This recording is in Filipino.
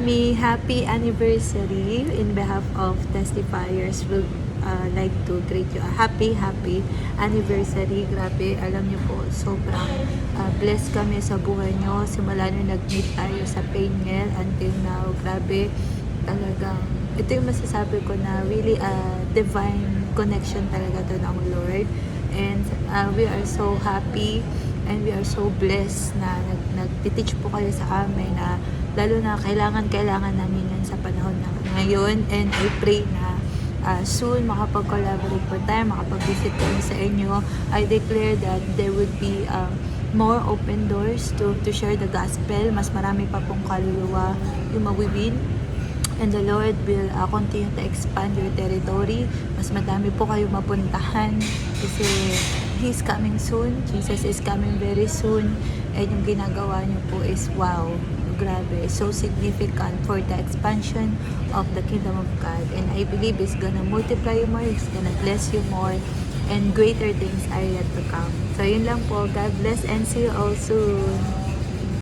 Mami, happy anniversary. In behalf of testifiers, will like to greet you a happy anniversary. Grabe, alam niyo po, sobrang blessed kami sa buhay niyo. Simula nung nag-meet tayo sa Painel until now, grabe, talagang ito yung masasabi ko na really divine connection talaga to ng Lord. And we are so happy and we are so blessed na nag-teach po kayo sa amin na lalo na kailangan namin yan sa panahon na ngayon. And I pray na soon makapag-collaborate po tayo, makapag-visit kami sa inyo. I declare that there would be more open doors to share the gospel. Mas marami pa pong kaluluwa yung mawiwin. And the Lord will continue to expand your territory. Mas madami po kayo mapuntahan kasi He's coming soon. Jesus is coming very soon. And yung ginagawa niyo po is wow. Grabe. So significant for the expansion of the kingdom of God. And I believe it's gonna multiply you more. It's gonna bless you more. And greater things are yet to come. So yun lang po. God bless and see you all soon.